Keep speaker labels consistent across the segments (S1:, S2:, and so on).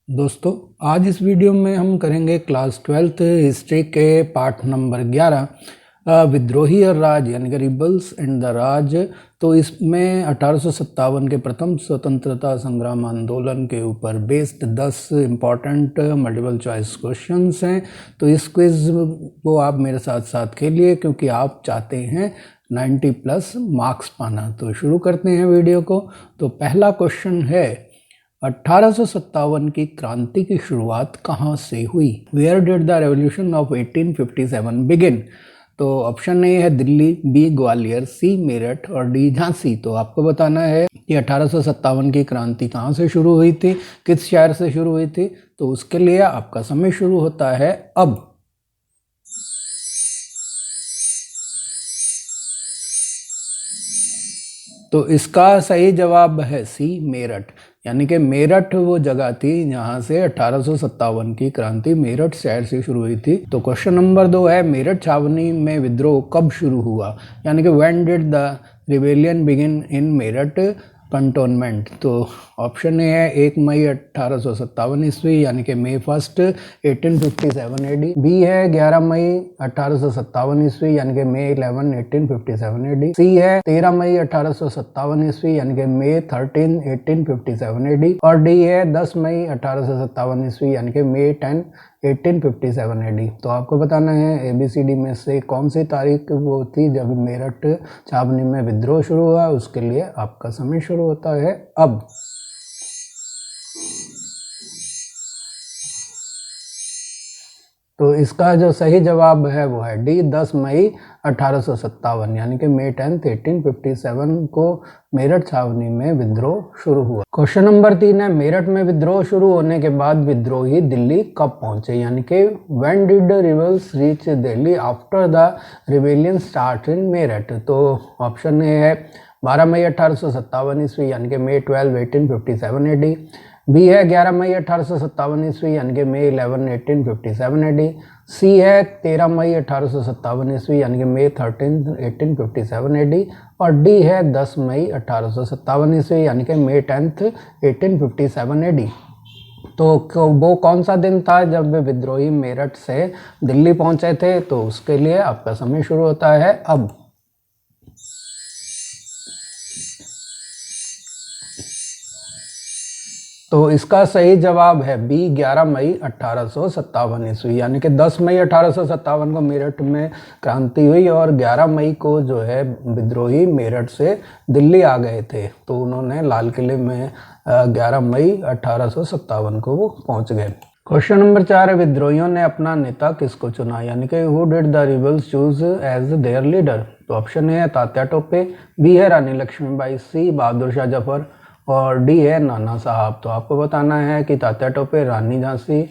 S1: दोस्तों, आज इस वीडियो में हम करेंगे क्लास 12th हिस्ट्री के पार्ट नंबर 11 विद्रोही और राज यानी कि रिबल्स एंड द राज। तो इसमें 1857 के प्रथम स्वतंत्रता संग्राम आंदोलन के ऊपर based 10 important multiple choice questions हैं। तो इस क्विज को आप मेरे साथ साथ खेलिए क्योंकि आप चाहते हैं 90+ मार्क्स पाना। तो शुरू करते हैं वीडियो को। तो पहला क्वेश्चन है 1857 की क्रांति की शुरुआत कहाँ से हुई? Where did the revolution of 1857 begin? तो ऑप्शन ए है दिल्ली, बी ग्वालियर, सी मेरठ और डी झांसी। तो आपको बताना है कि 1857 की क्रांति कहाँ से शुरू हुई थी, किस शहर से शुरू हुई थी। तो उसके लिए आपका समय शुरू होता है अब। तो इसका सही जवाब है सी मेरठ, यानी कि मेरठ वो जगह थी जहां से 1857 की क्रांति मेरठ शहर से शुरू हुई थी। तो क्वेश्चन नंबर 2 है मेरठ छावनी में विद्रोह कब शुरू हुआ, यानी कि when did the rebellion begin in Meerut cantonment. तो ऑप्शन ए है 1 मई 1857 ईस्वी, यानी कि May 1, 1857 AD। बी है 11 मई 1857 ईस्वी, यानी कि May 11, 1857 AD। सी है 13 मई 1857 ईस्वी, यानी कि May 13, 1857 AD। और डी है 10 मई 1857 ईस्वी, यानी कि May 10, 1857 AD। तो आपको बताना है ABCD में से कौन सी तारीख वो थी जब मेरठ छावनी में विद्रोह शुरू हुआ। उसके लिए आपका समय शुरू होता है अब। तो इसका जो सही जवाब है वो है डी 10 मई 1857, यानी कि May 10, 1857 को मेरठ छावनी में विद्रोह शुरू हुआ। क्वेश्चन नंबर 3 है मेरठ में विद्रोह शुरू होने के बाद विद्रोही दिल्ली कब पहुंचे, यानी कि when did rebels reach Delhi after the rebellion start in Meerut. तो ऑप्शन ए है 12 मई 1857 ईस्वी, यानी कि May 12, 1857 AD। बी है 11 मई 1857 ईस्वी, यानी कि May 11, 1857 AD। सी है 13 मई 1857 ईस्वी, यानी कि May 13, 1857 AD। और डी है 10 मई 1857 ईस्वी, यानी कि May 10, 1857 AD। तो वो कौन सा दिन था जब विद्रोही मेरठ से दिल्ली पहुंचे थे? तो उसके लिए आपका समय शुरू होता है अब। तो इसका सही जवाब है बी 11 मई 1857 ईस्वी, यानी कि 10 मई 1857 को मेरठ में क्रांति हुई और 11 मई को जो है विद्रोही मेरठ से दिल्ली आ गए थे। तो उन्होंने लाल किले में 11 मई 1857 को वो पहुंच गए। क्वेश्चन नंबर 4 है विद्रोहियों ने अपना नेता किसको चुना, यानी कि who did the rebels choose as their leader. तो ऑप्शन ए है तात्या टोपे, बी है रानी लक्ष्मीबाई, सी बहादुर शाह जफर और डी है नाना साहब। तो आपको बताना है कि तात्या टोपे, रानी झांसी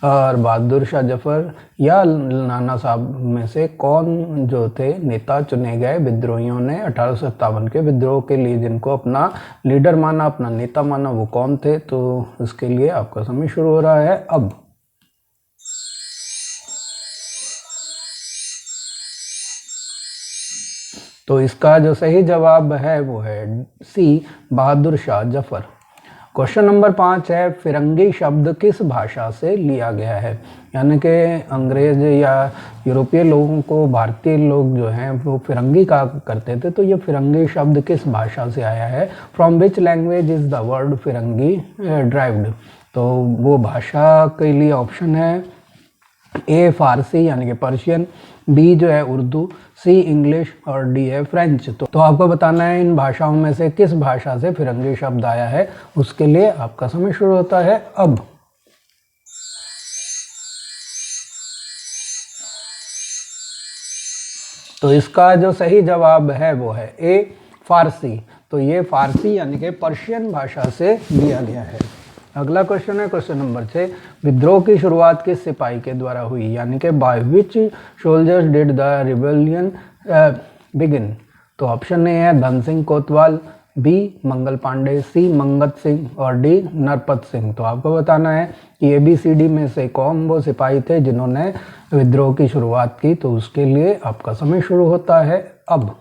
S1: और बहादुर शाह जफर या नाना साहब में से कौन जो थे नेता चुने गए विद्रोहियों ने 1857 के विद्रोह के लिए, जिनको अपना लीडर माना, अपना नेता माना, वो कौन थे। तो इसके लिए आपका समय शुरू हो रहा है अब। तो इसका जो सही जवाब है वो है सी बहादुर शाह जफर। क्वेश्चन नंबर 5 है फिरंगी शब्द किस भाषा से लिया गया है, यानी कि अंग्रेज या यूरोपीय लोगों को भारतीय लोग जो हैं वो फिरंगी कहा करते थे। तो ये फिरंगी शब्द किस भाषा से आया है? From which language is the word Firangi derived. तो वो भाषा के लिए ऑप्शन है ए फारसी यानी कि पर्शियन, बी जो है उर्दू, सी इंग्लिश और डी है फ्रेंच। तो आपको बताना है इन भाषाओं में से किस भाषा से फिरंगी शब्द आया है। उसके लिए आपका समय शुरू होता है अब। तो इसका जो सही जवाब है वो है ए फारसी। तो ये फारसी यानी कि पर्शियन भाषा से लिया गया है। अगला क्वेश्चन है क्वेश्चन नंबर 6 विद्रोह की शुरुआत किस सिपाही के द्वारा हुई, यानी कि by which soldiers did the rebellion begin. तो ऑप्शन ए है धन सिंह कोतवाल, बी मंगल पांडे, सी मंगत सिंह और डी नरपत सिंह। तो आपको बताना है कि ABCD में से कौन वो सिपाही थे जिन्होंने विद्रोह की शुरुआत की। तो उसके लिए आपका समय शुरू होता है अब।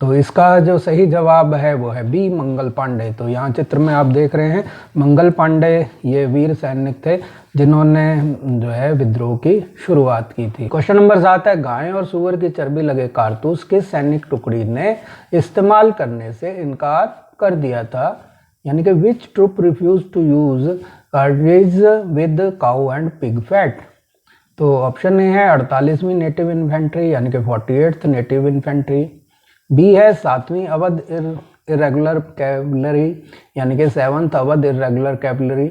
S1: तो इसका जो सही जवाब है वो है बी, मंगल पांडे। तो यहाँ चित्र में आप देख रहे हैं मंगल पांडे ये वीर सैनिक थे जिन्होंने जो है विद्रोह की शुरुआत की थी। क्वेश्चन नंबर 7 है, गाय और सुअर की चर्बी लगे कारतूस किस सैनिक टुकड़ी ने इस्तेमाल करने से इनकार कर दिया था, यानी कि which troop refuse to use cartridge with cow and pig fat. तो ऑप्शन ए है 48वीं नेटिव इन्फेंट्री यानी कि 48th नेटिव इन्फेंट्री, बी है 7वीं अवध इरेगुलर कैवलरी यानी कि 7th अवध इरेगुलर कैवलरी,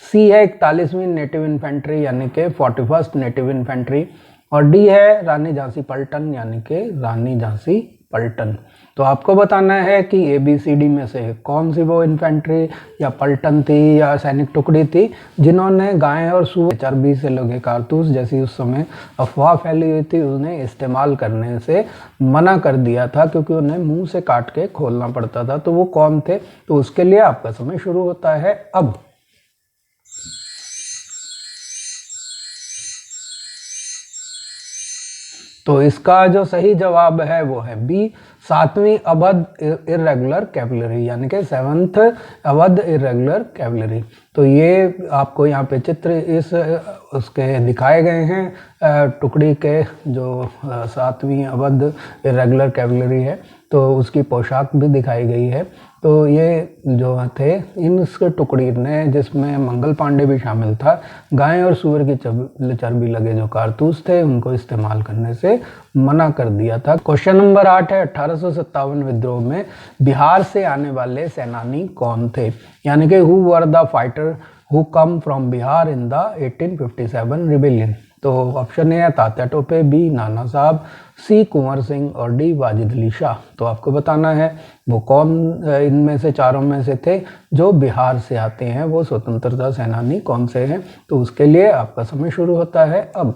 S1: सी है 41वीं नेटिव इन्फेंट्री यानी कि 41st नेटिव इन्फेंट्री, और डी है रानी झांसी पलटन यानी कि रानी झांसी पलटन। तो आपको बताना है कि ABCD में से कौन सी वो इन्फेंट्री या पलटन थी या सैनिक टुकड़ी थी जिन्होंने गाय और सुअर चर्बी से लगे कारतूस जैसी उस समय अफवाह फैली हुई थी उन्हें इस्तेमाल करने से मना कर दिया था, क्योंकि उन्हें मुंह से काट के खोलना पड़ता था। तो वो कौन थे, तो उसके लिए आपका समय शुरू होता है अब। तो इसका जो सही जवाब है वो है बी, 7वीं अवध इरेगुलर कैवलरी यानी कि 7th अवध इरेगुलर कैवलरी। तो ये आपको यहाँ पे चित्र इस उसके दिखाए गए हैं टुकड़ी के जो 7वीं अवध इरेगुलर कैवलरी है, तो उसकी पोशाक भी दिखाई गई है। तो ये जो थे इन टुकड़ी ने, जिसमें मंगल पांडे भी शामिल था, गाय और सुअर की चर्बी लगे जो कारतूस थे उनको इस्तेमाल करने से मना कर दिया था। क्वेश्चन नंबर 8 है, 1857 विद्रोह में बिहार से आने वाले सेनानी कौन थे, यानी कि who were the fighter who come from Bihar in the 1857 rebellion. तो ऑप्शन ए है तात्या टोपे, बी नाना साहब, सी कुंवर सिंह और डी वाजिद अली शाह। तो आपको बताना है वो कौन इनमें से चारों में से थे जो बिहार से आते हैं, वो स्वतंत्रता सेनानी कौन से हैं। तो उसके लिए आपका समय शुरू होता है अब।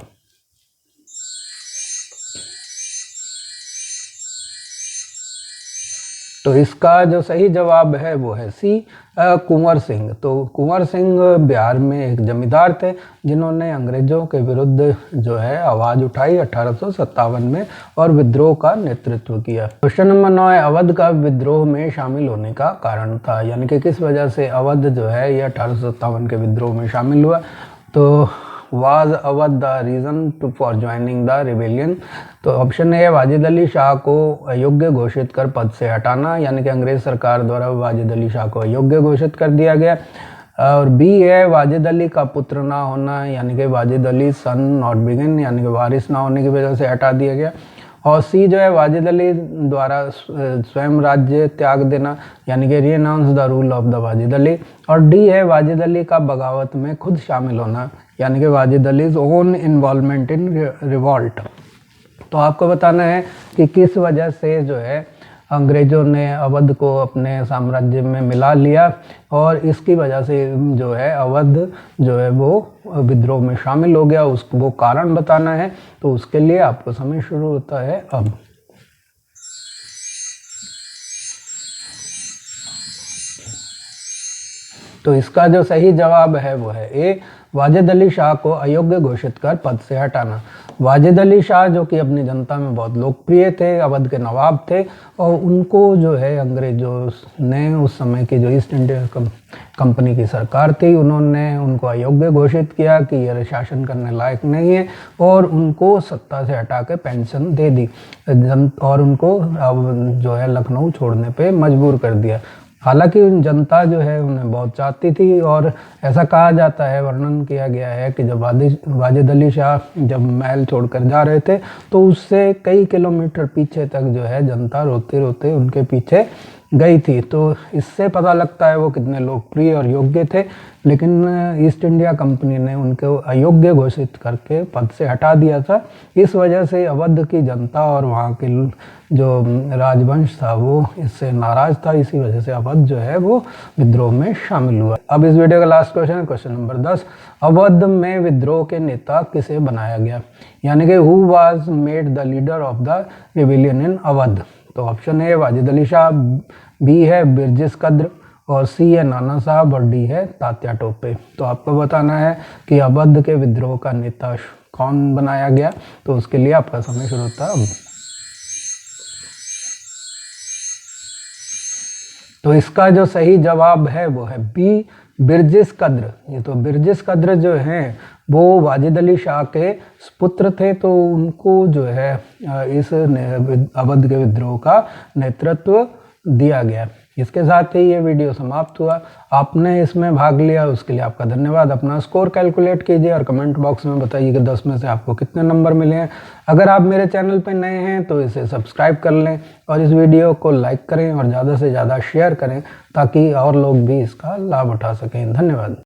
S1: तो इसका जो सही जवाब है वो है सी, कुंवर सिंह। तो कुंवर सिंह बिहार में एक जमींदार थे जिन्होंने अंग्रेजों के विरुद्ध जो है आवाज़ उठाई 1857 में और विद्रोह का नेतृत्व किया। क्वेश्चन नंबर 9 है, अवध का विद्रोह में शामिल होने का कारण था, यानी कि किस वजह से अवध जो है ये 1857 के विद्रोह में शामिल हुआ। तो was Awadh the reason for joining the rebellion. तो ऑप्शन ए वाजिद अली शाह को अयोग्य घोषित कर पद से हटाना, यानी कि अंग्रेज सरकार द्वारा वाजिद अली शाह को अयोग्य घोषित कर दिया गया, और बी है वाजिद अली का पुत्र ना होना, यानी कि वाजिद अली सन नॉट बिगिन यानी कि वारिस ना होने की वजह से हटा दिया गया, और सी जो है वाजिद अली द्वारा स्वयं राज्य त्याग देना, यानी कि renounce the rule of the Wajid Ali, और डी है वाजिद अली का बगावत में खुद शामिल होना, यानी कि Wajid allies own involvement in revolt. तो आपको बताना है कि किस वजह से जो है अंग्रेज़ों ने अवध को अपने साम्राज्य में मिला लिया और इसकी वजह से जो है अवध जो है वो विद्रोह में शामिल हो गया, उसको वो कारण बताना है। तो उसके लिए आपको समय शुरू होता है अब। तो इसका जो सही जवाब है वो है ए, वाजिद अली शाह को अयोग्य घोषित कर पद से हटाना। वाजिद अली शाह जो कि अपनी जनता में बहुत लोकप्रिय थे, अवध के नवाब थे, और उनको जो है अंग्रेजों ने उस समय की जो ईस्ट इंडिया कंपनी की सरकार थी उन्होंने उनको अयोग्य घोषित किया कि ये शासन करने लायक नहीं है, और उनको सत्ता से हटा के पेंशन दे दी और उनको जो है लखनऊ छोड़ने पे मजबूर कर दिया। हालांकि जनता जो है उन्हें बहुत चाहती थी, और ऐसा कहा जाता है, वर्णन किया गया है कि जब वाजिद अली शाह जब महल छोड़कर जा रहे थे तो उससे कई किलोमीटर पीछे तक जो है जनता रोते रोते उनके पीछे गई थी। तो इससे पता लगता है वो कितने लोकप्रिय और योग्य थे, लेकिन ईस्ट इंडिया कंपनी ने उनको अयोग्य घोषित करके पद से हटा दिया था। इस वजह से अवध की जनता और वहाँ के जो राजवंश था वो इससे नाराज था, इसी वजह से अवध जो है वो विद्रोह में शामिल हुआ। अब इस वीडियो का लास्ट क्वेश्चन है, क्वेश्चन नंबर 10, अवध में विद्रोह के नेता किसे बनाया गया, यानी कि who was made the leader of the rebellion in Awadh. तो option A Wajid Ali Shah, B है बिरजिस कद्र, और सी है नाना साहब, और डी है तात्या टोपे। तो आपको बताना है कि अवध के विद्रोह का नेता कौन बनाया गया। तो उसके लिए आपका समय शुरू होता है अब। तो इसका जो सही जवाब है वो है बी, बिरजिस कद्र। ये तो बिरजिस कद्र जो हैं वो वाजिद अली शाह के पुत्र थे, तो उनको जो है इस अवध के विद्रोह का नेतृत्व दिया गया। इसके साथ ही ये वीडियो समाप्त हुआ। आपने इसमें भाग लिया, उसके लिए आपका धन्यवाद। अपना स्कोर कैलकुलेट कीजिए और कमेंट बॉक्स में बताइए कि 10 में से आपको कितने नंबर मिले हैं। अगर आप मेरे चैनल पर नए हैं तो इसे सब्सक्राइब कर लें और इस वीडियो को लाइक करें और ज़्यादा से ज़्यादा शेयर करें ताकि और लोग भी इसका लाभ उठा सकें। धन्यवाद।